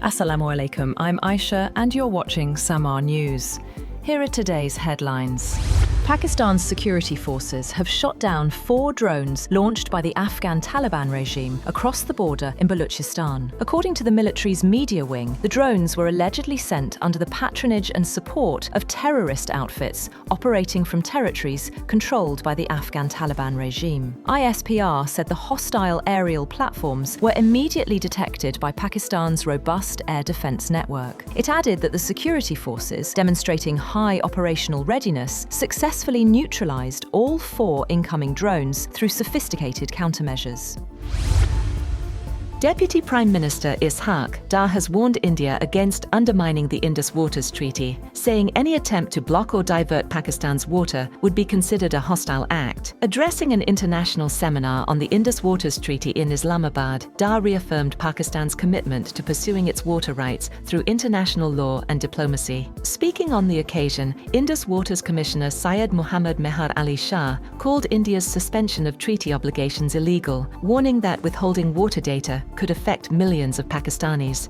Assalamu alaikum, I'm Aisha and you're watching Samaa News. Here are today's headlines. Pakistan's security forces have shot down 4 drones launched by the Afghan Taliban regime across the border in Balochistan. According to the military's media wing, the drones were allegedly sent under the patronage and support of terrorist outfits operating from territories controlled by the Afghan Taliban regime. ISPR said the hostile aerial platforms were immediately detected by Pakistan's robust air defense network. It added that the security forces, demonstrating high operational readiness, successfully neutralized all 4 incoming drones through sophisticated countermeasures. Deputy Prime Minister Ishaq has warned India against undermining the Indus Waters Treaty, saying any attempt to block or divert Pakistan's water would be considered a hostile act. Addressing an international seminar on the Indus Waters Treaty in Islamabad, reaffirmed Pakistan's commitment to pursuing its water rights through international law and diplomacy. Speaking on the occasion, Indus Waters Commissioner Syed Muhammad Mehar Ali Shah called India's suspension of treaty obligations illegal, warning that withholding water data could affect millions of Pakistanis.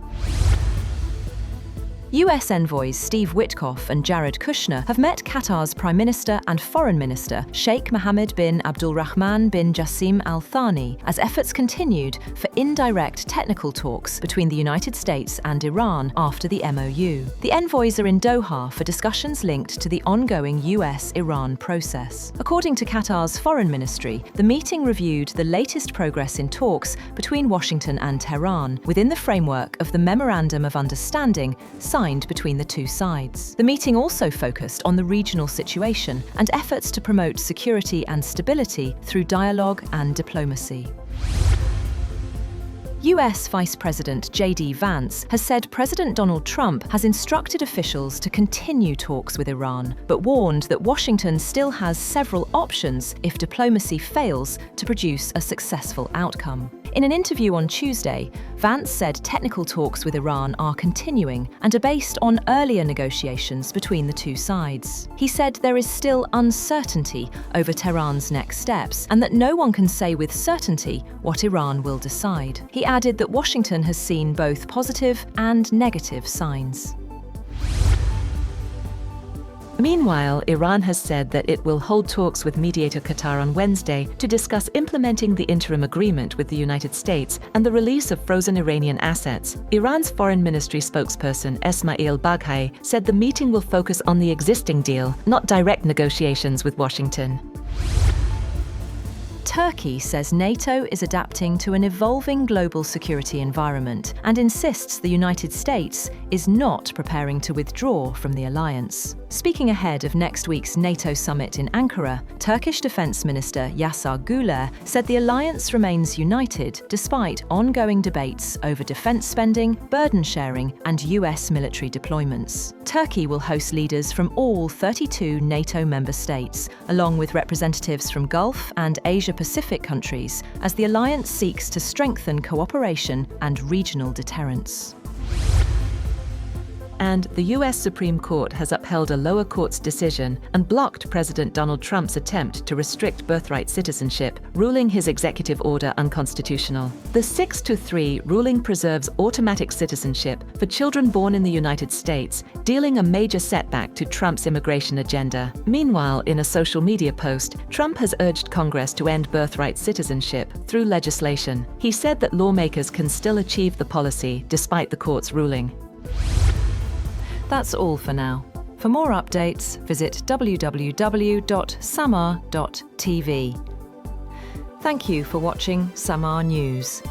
US envoys Steve Witkoff and Jared Kushner have met Qatar's Prime Minister and Foreign Minister Sheikh Mohammed bin Abdulrahman bin Jassim Al Thani as efforts continued for indirect technical talks between the United States and Iran after the MOU. The envoys are in Doha for discussions linked to the ongoing US-Iran process. According to Qatar's Foreign Ministry, the meeting reviewed the latest progress in talks between Washington and Tehran within the framework of the Memorandum of Understanding signed between the 2 sides. The meeting also focused on the regional situation and efforts to promote security and stability through dialogue and diplomacy. US Vice President J.D. Vance has said President Donald Trump has instructed officials to continue talks with Iran, but warned that Washington still has several options if diplomacy fails to produce a successful outcome. In an interview on Tuesday, Vance said technical talks with Iran are continuing and are based on earlier negotiations between the 2 sides. He said there is still uncertainty over Tehran's next steps and that no one can say with certainty what Iran will decide. He added that Washington has seen both positive and negative signs. Meanwhile, Iran has said that it will hold talks with mediator Qatar on Wednesday to discuss implementing the interim agreement with the United States and the release of frozen Iranian assets. Iran's Foreign Ministry spokesperson Esmail Baghai said the meeting will focus on the existing deal, not direct negotiations with Washington. Turkey says NATO is adapting to an evolving global security environment and insists the United States is not preparing to withdraw from the alliance. Speaking ahead of next week's NATO summit in Ankara, Turkish Defense Minister Yasar Güler said the alliance remains united despite ongoing debates over defense spending, burden sharing, and US military deployments. Turkey will host leaders from all 32 NATO member states, along with representatives from Gulf and Asia-Pacific countries, as the alliance seeks to strengthen cooperation and regional deterrence. And the US Supreme Court has upheld a lower court's decision and blocked President Donald Trump's attempt to restrict birthright citizenship, ruling his executive order unconstitutional. The 6-3 ruling preserves automatic citizenship for children born in the United States, dealing a major setback to Trump's immigration agenda. Meanwhile, in a social media post, Trump has urged Congress to end birthright citizenship through legislation. He said that lawmakers can still achieve the policy despite the court's ruling. That's all for now. For more updates, visit www.samaa.tv. Thank you for watching Samaa News.